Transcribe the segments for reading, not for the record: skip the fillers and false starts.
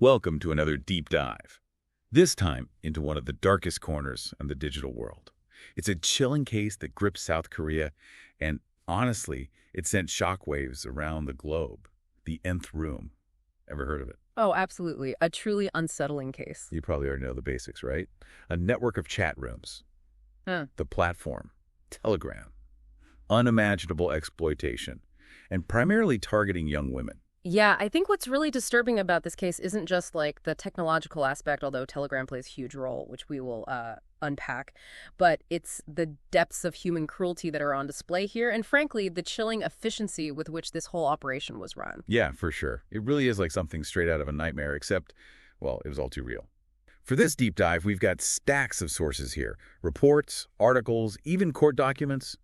Welcome to another deep dive. This time into one of the darkest corners in the digital world. It's a chilling case that gripped South Korea, and honestly, it sent shockwaves around the globe. The Nth Room. Ever heard of it? Oh, absolutely. A truly unsettling case. You probably already know the basics, right? A network of chat rooms. Huh. The platform. Telegram. Unimaginable exploitation. And primarily targeting young women. Yeah, I think what's really disturbing about this case isn't just like the technological aspect, although Telegram plays a huge role, which we will unpack, but it's the depths of human cruelty that are on display here, and frankly, the chilling efficiency with which this whole operation was run. Yeah, for sure. It really is like something straight out of a nightmare, except, well, it was all too real. For this deep dive, we've got stacks of sources here. Reports, articles, even court documents.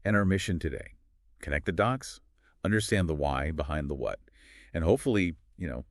And our mission today. Connect the dots, understand the why behind the what. And hopefully,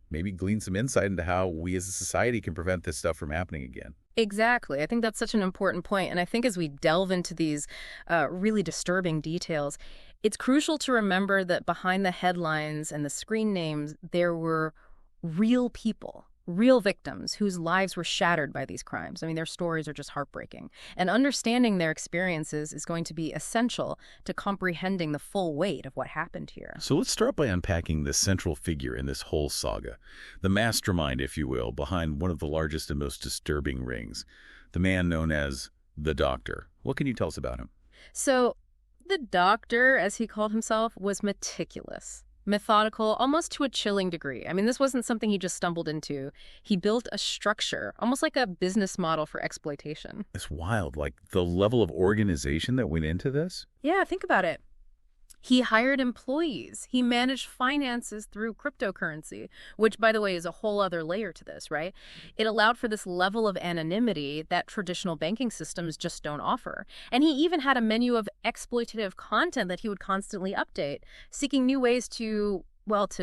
maybe glean some insight into how we as a society can prevent this stuff from happening again. Exactly. I think that's such an important point. And I think as we delve into these really disturbing details, it's crucial to remember that behind the headlines and the screen names, there were real people, real victims whose lives were shattered by these crimes. I mean, their stories are just heartbreaking. And understanding their experiences is going to be essential to comprehending the full weight of what happened here. So let's start by unpacking the central figure in this whole saga, the mastermind, if you will, behind one of the largest and most disturbing rings, the man known as the Doctor. What can you tell us about him? So the Doctor, as he called himself, was meticulous. Methodical, almost to a chilling degree. I mean, this wasn't something he just stumbled into. He built a structure, almost like a business model for exploitation. It's wild, like the level of organization that went into this. Yeah, think about it. He hired employees. He managed finances through cryptocurrency, which, by the way, is a whole other layer to this, right? It allowed for this level of anonymity that traditional banking systems just don't offer. And he even had a menu of exploitative content that he would constantly update, seeking new ways to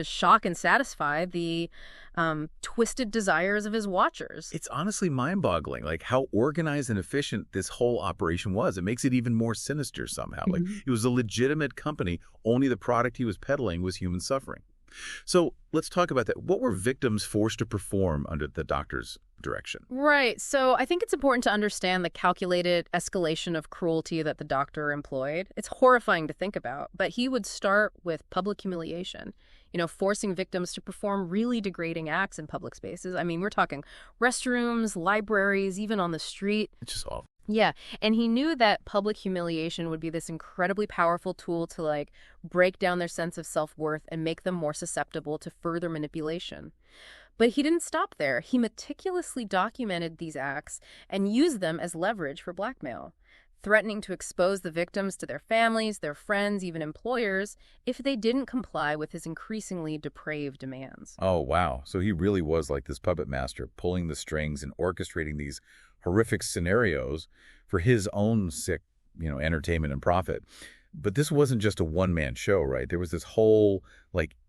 shock and satisfy the twisted desires of his watchers. It's honestly mind-boggling, like how organized and efficient this whole operation was. It makes it even more sinister somehow. Like it was a legitimate company, only the product he was peddling was human suffering. So let's talk about that. What were victims forced to perform under the Doctor's direction? Right. So I think it's important to understand the calculated escalation of cruelty that the Doctor employed. It's horrifying to think about, but he would start with public humiliation, forcing victims to perform really degrading acts in public spaces. I mean, we're talking restrooms, libraries, even on the street. It's just awful. Yeah, and he knew that public humiliation would be this incredibly powerful tool to break down their sense of self-worth and make them more susceptible to further manipulation. But he didn't stop there. He meticulously documented these acts and used them as leverage for blackmail, threatening to expose the victims to their families, their friends, even employers, if they didn't comply with his increasingly depraved demands. Oh, wow. So he really was like this puppet master, pulling the strings and orchestrating these horrific scenarios for his own sick, entertainment and profit. But this wasn't just a one-man show, right? There was this whole,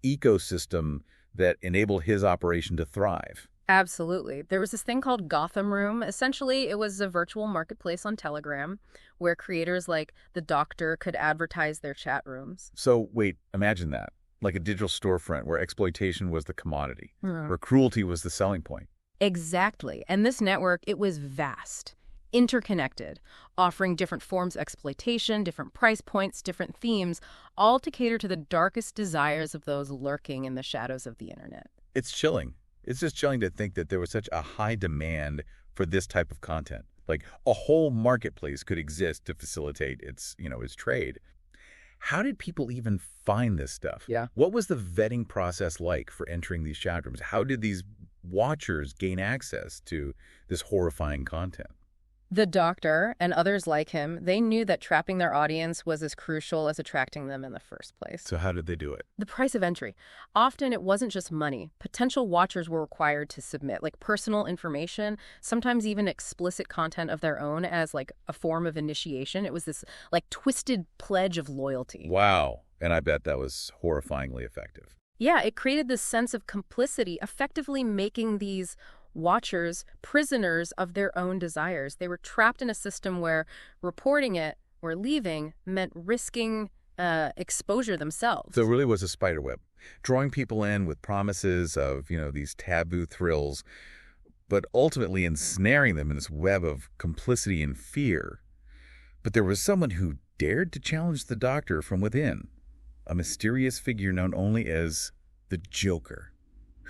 ecosystem that enabled his operation to thrive. Absolutely. There was this thing called Gotham Room. Essentially, it was a virtual marketplace on Telegram where creators like the Doctor could advertise their chat rooms. So, wait, imagine that. Like a digital storefront where exploitation was the commodity, where cruelty was the selling point. Exactly. And this network, it was vast, interconnected, offering different forms of exploitation, different price points, different themes, all to cater to the darkest desires of those lurking in the shadows of the internet. It's chilling. It's just chilling to think that there was such a high demand for this type of content. Like a whole marketplace could exist to facilitate its trade. How did people even find this stuff? Yeah. What was the vetting process like for entering these chat rooms? How did these watchers gain access to this horrifying content? The Doctor and others like him, they knew that trapping their audience was as crucial as attracting them in the first place. So how did they do it? The price of entry. Often it wasn't just money. Potential watchers were required to submit personal information, sometimes even explicit content of their own as a form of initiation. It was this twisted pledge of loyalty. Wow. And I bet that was horrifyingly effective. Yeah, it created this sense of complicity, effectively making these watchers prisoners of their own desires. They were trapped in a system where reporting it or leaving meant risking exposure themselves. So it really was a spider web, drawing people in with promises of, these taboo thrills, but ultimately ensnaring them in this web of complicity and fear. But there was someone who dared to challenge the doctor from within, a mysterious figure known only as the Joker.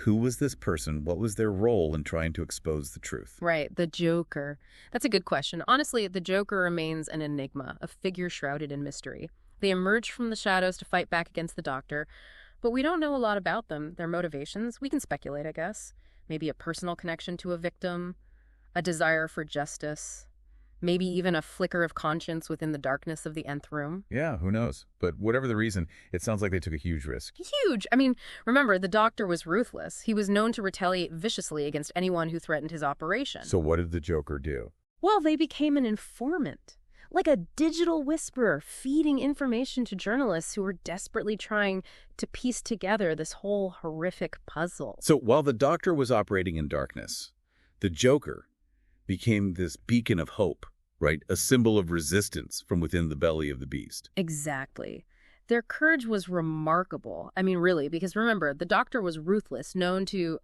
Who was this person? What was their role in trying to expose the truth? Right, the Joker. That's a good question. Honestly, the Joker remains an enigma, a figure shrouded in mystery. They emerged from the shadows to fight back against the Doctor, but we don't know a lot about them, their motivations. We can speculate, I guess. Maybe a personal connection to a victim, a desire for justice, maybe even a flicker of conscience within the darkness of the Nth room. Yeah, who knows? But whatever the reason, it sounds like they took a huge risk. Huge! I mean, remember, the Doctor was ruthless. He was known to retaliate viciously against anyone who threatened his operation. So what did the Joker do? Well, they became an informant. Like a digital whisperer, feeding information to journalists who were desperately trying to piece together this whole horrific puzzle. So while the Doctor was operating in darkness, the Joker became this beacon of hope, right? A symbol of resistance from within the belly of the beast. Exactly. Their courage was remarkable. I mean, really, because remember, the Doctor was ruthless, known to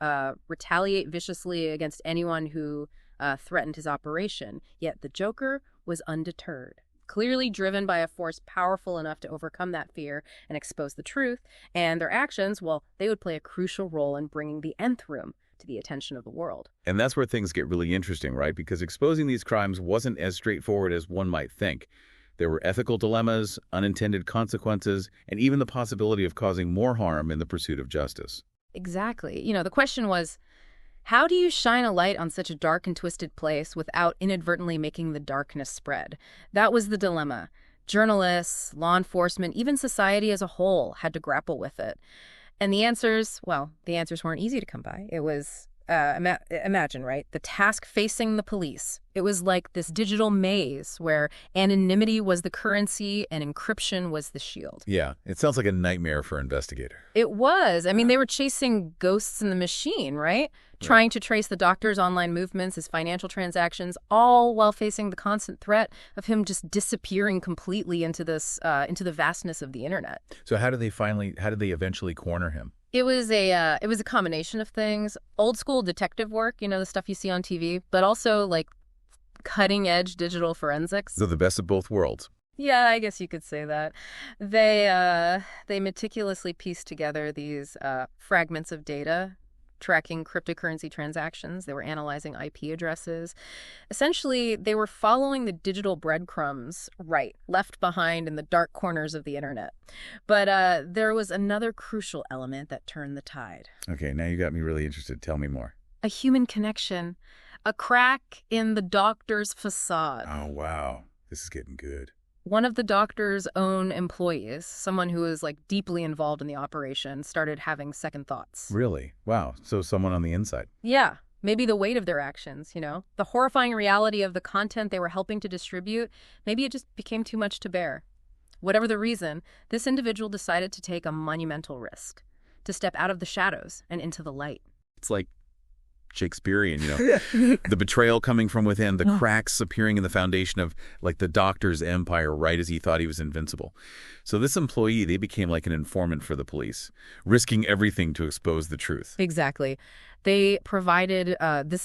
retaliate viciously against anyone who threatened his operation. Yet the Joker was undeterred, clearly driven by a force powerful enough to overcome that fear and expose the truth. And their actions, well, they would play a crucial role in bringing the Nth room to the attention of the world. And that's where things get really interesting, right? Because exposing these crimes wasn't as straightforward as one might think. There were ethical dilemmas, unintended consequences, and even the possibility of causing more harm in the pursuit of justice. Exactly. The question was, how do you shine a light on such a dark and twisted place without inadvertently making the darkness spread? That was the dilemma. Journalists, law enforcement, even society as a whole had to grapple with it. And the answers weren't easy to come by. It was, imagine, right? The task facing the police. It was like this digital maze where anonymity was the currency and encryption was the shield. Yeah, it sounds like a nightmare for an investigator. It was. I mean, they were chasing ghosts in the machine, right? Trying to trace the Doctor's online movements, his financial transactions, all while facing the constant threat of him just disappearing completely into the vastness of the internet. So how did they eventually corner him? It was a combination of things. Old school detective work, the stuff you see on TV, but also like cutting edge digital forensics. So the best of both worlds. Yeah, I guess you could say that. They meticulously pieced together these fragments of data, tracking cryptocurrency transactions. They were analyzing IP addresses. Essentially, they were following the digital breadcrumbs left behind in the dark corners of the internet. But there was another crucial element that turned the tide. Okay, now you got me really interested. Tell me more. A human connection. A crack in the Doctor's facade. Oh, wow. This is getting good. One of the Doctor's own employees, someone who was deeply involved in the operation, started having second thoughts. Really? Wow. So someone on the inside. Yeah. Maybe the weight of their actions, the horrifying reality of the content they were helping to distribute, maybe it just became too much to bear. Whatever the reason, this individual decided to take a monumental risk, to step out of the shadows and into the light. It's like Shakespearean, the betrayal coming from within, the cracks appearing in the foundation of the Doctor's empire right as he thought he was invincible. So this employee, they became like an informant for the police, risking everything to expose the truth. Exactly. This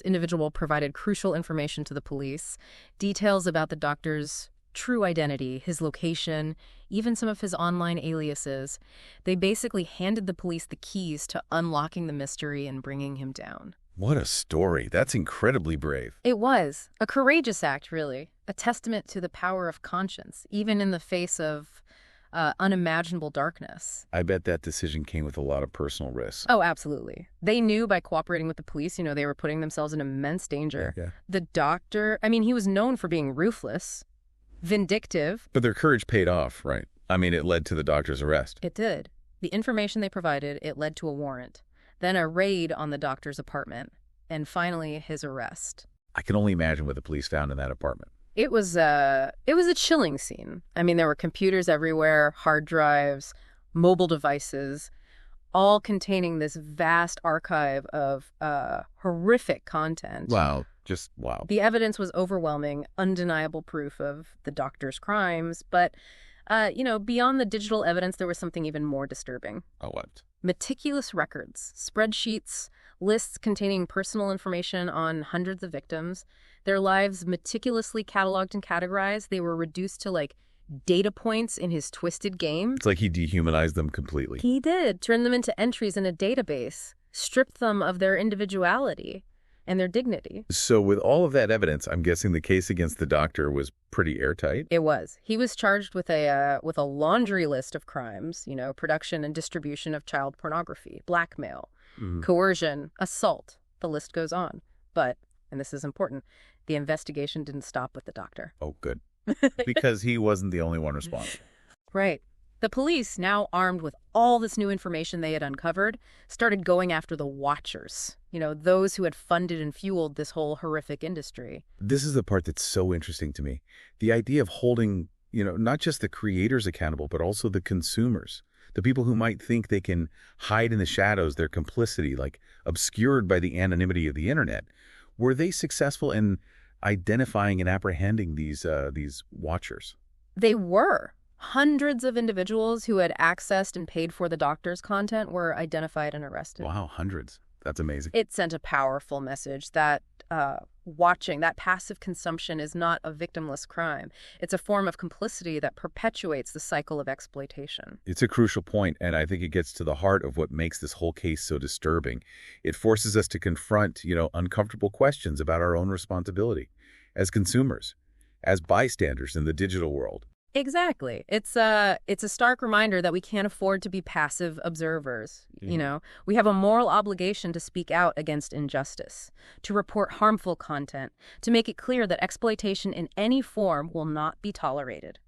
individual provided crucial information to the police, details about the Doctor's true identity, his location, even some of his online aliases. They basically handed the police the keys to unlocking the mystery and bringing him down. What a story. That's incredibly brave. It was. A courageous act, really. A testament to the power of conscience, even in the face of unimaginable darkness. I bet that decision came with a lot of personal risks. Oh, absolutely. They knew by cooperating with the police, they were putting themselves in immense danger. Yeah. The Doctor, he was known for being ruthless, vindictive. But their courage paid off, right? It led to the Doctor's arrest. It did. The information they provided, it led to a warrant. Then a raid on the Doctor's apartment, and finally his arrest. I can only imagine what the police found in that apartment. It was a chilling scene. There were computers everywhere, hard drives, mobile devices, all containing this vast archive of horrific content. Wow, just wow. The evidence was overwhelming, undeniable proof of the Doctor's crimes, but Beyond the digital evidence, there was something even more disturbing. Oh, what? Meticulous records, spreadsheets, lists containing personal information on hundreds of victims, their lives meticulously cataloged and categorized. They were reduced to, data points in his twisted game. It's like he dehumanized them completely. He did. Turn them into entries in a database, stripped them of their individuality and their dignity. So with all of that evidence, I'm guessing the case against the doctor was pretty airtight? It was. He was charged with a laundry list of crimes, production and distribution of child pornography, blackmail, coercion, assault. The list goes on. But, and this is important, the investigation didn't stop with the doctor. Oh, good. Because he wasn't the only one responsible. Right. The police, now armed with all this new information they had uncovered, started going after the watchers, those who had funded and fueled this whole horrific industry. This is the part that's so interesting to me. The idea of holding, not just the creators accountable, but also the consumers, the people who might think they can hide in the shadows their complicity, obscured by the anonymity of the internet. Were they successful in identifying and apprehending these watchers? They were. Hundreds of individuals who had accessed and paid for the doctor's content were identified and arrested. Wow, hundreds. That's amazing. It sent a powerful message that watching, that passive consumption is not a victimless crime. It's a form of complicity that perpetuates the cycle of exploitation. It's a crucial point, and I think it gets to the heart of what makes this whole case so disturbing. It forces us to confront, uncomfortable questions about our own responsibility as consumers, as bystanders in the digital world. Exactly. It's a stark reminder that we can't afford to be passive observers. We have a moral obligation to speak out against injustice, to report harmful content, to make it clear that exploitation in any form will not be tolerated.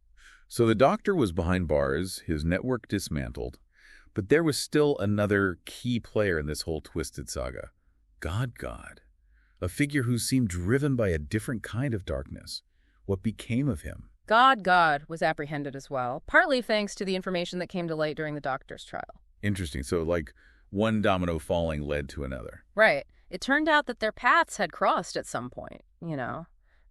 So the doctor was behind bars, his network dismantled, but there was still another key player in this whole twisted saga. God, a figure who seemed driven by a different kind of darkness. What became of him? God was apprehended as well, partly thanks to the information that came to light during the doctor's trial. Interesting. So, one domino falling led to another. Right. It turned out that their paths had crossed at some point,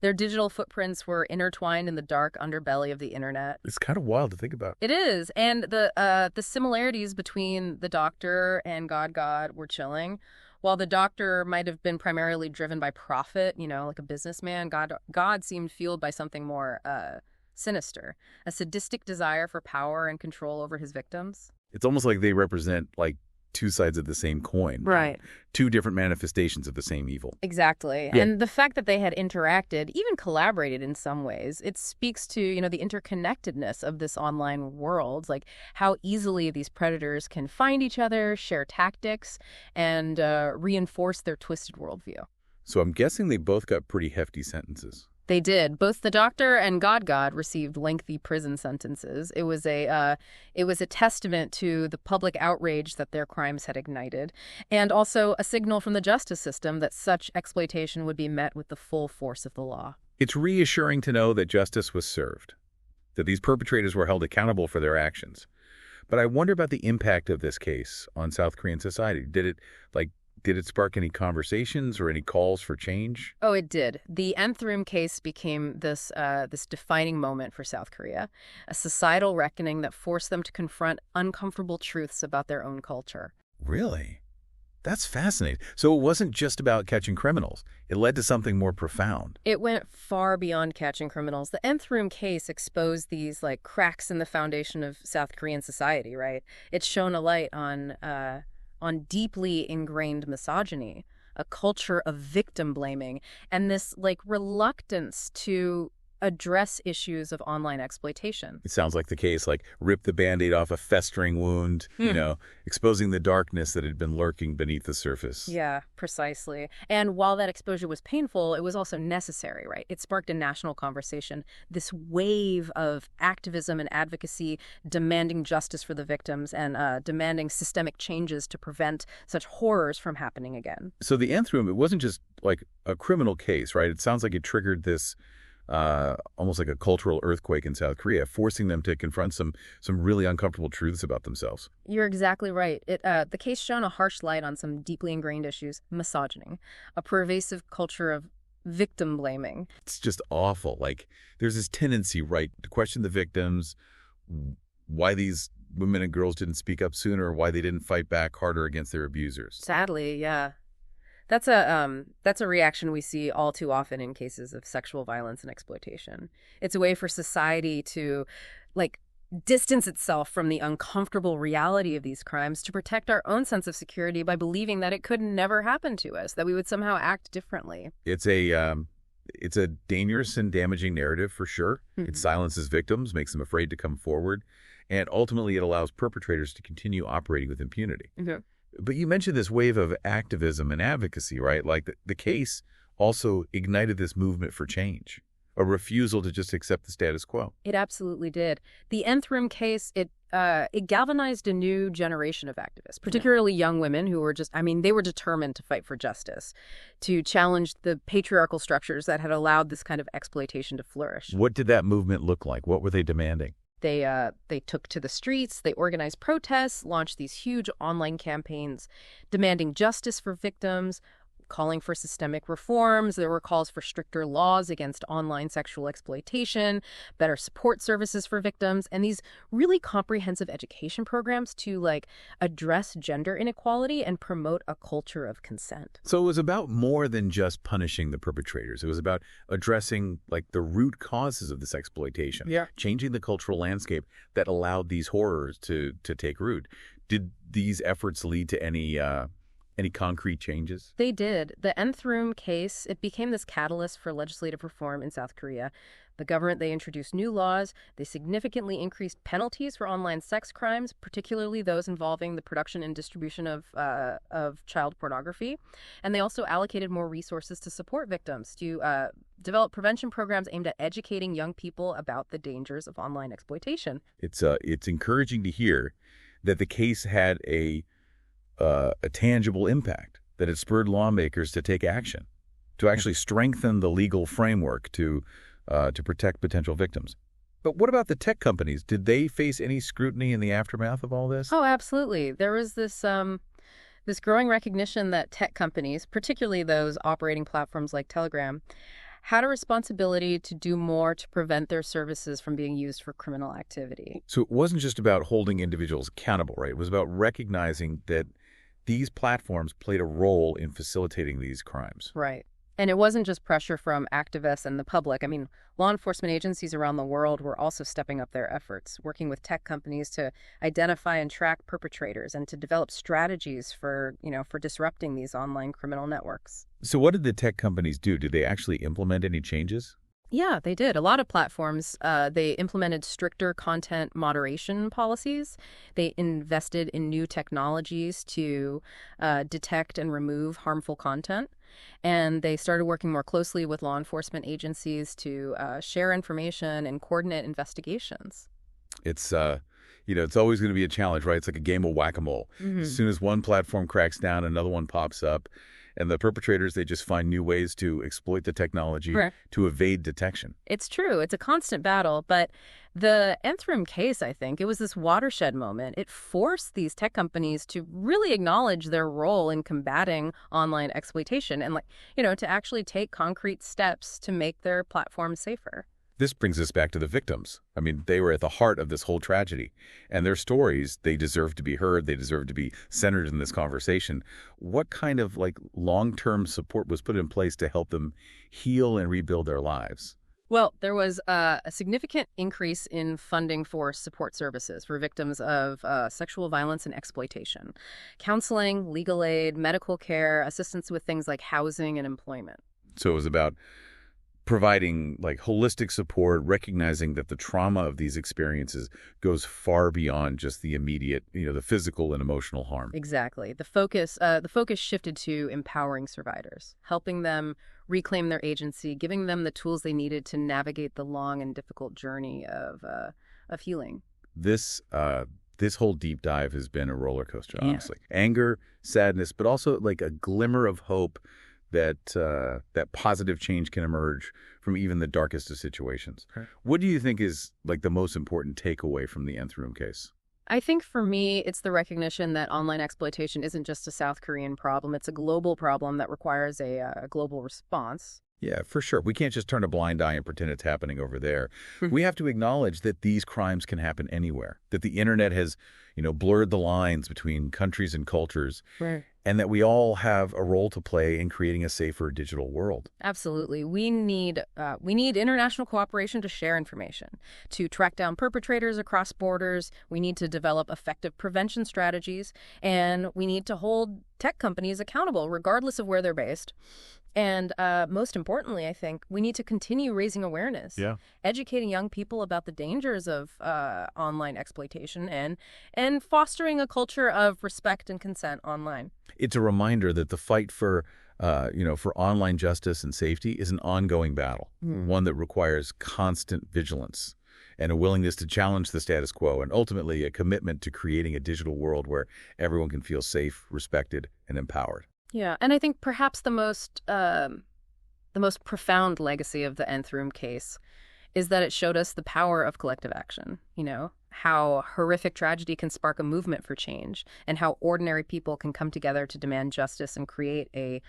Their digital footprints were intertwined in the dark underbelly of the internet. It's kind of wild to think about. It is. And the similarities between the doctor and God were chilling. While the doctor might have been primarily driven by profit, like a businessman, God seemed fueled by something more sinister, a sadistic desire for power and control over his victims. It's almost like they represent, two sides of the same coin. Right. Two different manifestations of the same evil. Exactly. Yeah. And the fact that they had interacted, even collaborated in some ways, it speaks to, the interconnectedness of this online world, how easily these predators can find each other, share tactics, and reinforce their twisted worldview. So I'm guessing they both got pretty hefty sentences. They did. Both the doctor and God received lengthy prison sentences. It was a testament to the public outrage that their crimes had ignited, and also a signal from the justice system that such exploitation would be met with the full force of the law. It's reassuring to know that justice was served, that these perpetrators were held accountable for their actions. But I wonder about the impact of this case on South Korean society. Did it spark any conversations or any calls for change? Oh, it did. The Nth Room case became this defining moment for South Korea, a societal reckoning that forced them to confront uncomfortable truths about their own culture. Really? That's fascinating. So it wasn't just about catching criminals. It led to something more profound. It went far beyond catching criminals. The Nth Room case exposed these cracks in the foundation of South Korean society, right? It shone a light on deeply ingrained misogyny, a culture of victim blaming, and this reluctance to address issues of online exploitation. It sounds like the case, rip the Band-Aid off a festering wound, exposing the darkness that had been lurking beneath the surface. Yeah, precisely. And while that exposure was painful, it was also necessary, right? It sparked a national conversation, this wave of activism and advocacy demanding justice for the victims and demanding systemic changes to prevent such horrors from happening again. So the Nth Room, it wasn't just a criminal case, right? It sounds like it triggered this almost like a cultural earthquake in South Korea, forcing them to confront some really uncomfortable truths about themselves. You're exactly right. The case shone a harsh light on some deeply ingrained issues: misogyny, a pervasive culture of victim blaming. It's just awful. There's this tendency, right, to question the victims, why these women and girls didn't speak up sooner, or why they didn't fight back harder against their abusers. Sadly, yeah. That's a reaction we see all too often in cases of sexual violence and exploitation. It's a way for society to, like, distance itself from the uncomfortable reality of these crimes to protect our own sense of security by believing that it could never happen to us, that we would somehow act differently. It's a dangerous and damaging narrative for sure. It silences victims, makes them afraid to come forward, and ultimately it allows perpetrators to continue operating with impunity. Okay. But you mentioned this wave of activism and advocacy, right? Like the case also ignited this movement for change, a refusal to just accept the status quo. It absolutely did. The Nth Room case, it galvanized a new generation of activists, particularly young women who were they were determined to fight for justice, to challenge the patriarchal structures that had allowed this kind of exploitation to flourish. What did that movement look like? What were they demanding? They took to the streets, they organized protests, launched these huge online campaigns demanding justice for victims, calling for systemic reforms. There were calls for stricter laws against online sexual exploitation, better support services for victims, and these really comprehensive education programs to address gender inequality and promote a culture of consent. So it was about more than just punishing the perpetrators. It was about addressing the root causes of this exploitation, changing the cultural landscape that allowed these horrors to take root. Did these efforts lead to any concrete changes? They did. The Nth Room case, it became this catalyst for legislative reform in South Korea. The government, they introduced new laws. They significantly increased penalties for online sex crimes, particularly those involving the production and distribution of child pornography. And they also allocated more resources to support victims, to develop prevention programs aimed at educating young people about the dangers of online exploitation. It's encouraging to hear that the case had a tangible impact, that it spurred lawmakers to take action, to actually strengthen the legal framework to protect potential victims. But what about the tech companies? Did they face any scrutiny in the aftermath of all this? Oh, absolutely. There was this growing recognition that tech companies, particularly those operating platforms like Telegram, had a responsibility to do more to prevent their services from being used for criminal activity. So it wasn't just about holding individuals accountable, right? It was about recognizing that these platforms played a role in facilitating these crimes. Right. And it wasn't just pressure from activists and the public. I mean, law enforcement agencies around the world were also stepping up their efforts, working with tech companies to identify and track perpetrators and to develop strategies for disrupting these online criminal networks. So what did the tech companies do? Did they actually implement any changes? Yeah, they did. A lot of platforms, they implemented stricter content moderation policies. They invested in new technologies to detect and remove harmful content. And they started working more closely with law enforcement agencies to share information and coordinate investigations. It's it's always going to be a challenge, right? It's like a game of whack-a-mole. As soon as one platform cracks down, another one pops up. And the perpetrators, they just find new ways to exploit the technology to evade detection. It's true. It's a constant battle. But the Nth Room case, I think, it was this watershed moment. It forced these tech companies to really acknowledge their role in combating online exploitation and, to actually take concrete steps to make their platforms safer. This brings us back to the victims. I mean, they were at the heart of this whole tragedy. And their stories, they deserve to be heard. They deserve to be centered in this conversation. What kind of long-term support was put in place to help them heal and rebuild their lives? Well, there was a significant increase in funding for support services for victims of sexual violence and exploitation. Counseling, legal aid, medical care, assistance with things like housing and employment. So it was about providing holistic support, recognizing that the trauma of these experiences goes far beyond just the immediate, the physical and emotional harm. Exactly. The focus shifted to empowering survivors, helping them reclaim their agency, giving them the tools they needed to navigate the long and difficult journey of healing. This whole deep dive has been a roller coaster, honestly. Anger, sadness, but also a glimmer of hope that positive change can emerge from even the darkest of situations. Okay. What do you think is the most important takeaway from the Nth Room case? I think for me, it's the recognition that online exploitation isn't just a South Korean problem. It's a global problem that requires a global response. Yeah, for sure. We can't just turn a blind eye and pretend it's happening over there. We have to acknowledge that these crimes can happen anywhere, that the internet has, blurred the lines between countries and cultures, Right. and that we all have a role to play in creating a safer digital world. Absolutely. We need international cooperation to share information, to track down perpetrators across borders. We need to develop effective prevention strategies, and we need to hold tech companies accountable, regardless of where they're based. And most importantly, I think we need to continue raising awareness, Yeah. educating young people about the dangers of online exploitation, and fostering a culture of respect and consent online. It's a reminder that the fight for online justice and safety is an ongoing battle, one that requires constant vigilance and a willingness to challenge the status quo, and ultimately a commitment to creating a digital world where everyone can feel safe, respected, and empowered. Yeah, and I think perhaps the most profound legacy of the Nth Room case is that it showed us the power of collective action, how horrific tragedy can spark a movement for change, and how ordinary people can come together to demand justice and create a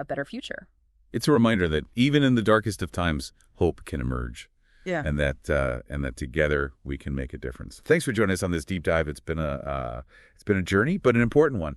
better future. It's a reminder that even in the darkest of times, hope can emerge. Yeah. And that together we can make a difference. Thanks for joining us on this deep dive. It's been a journey, but an important one.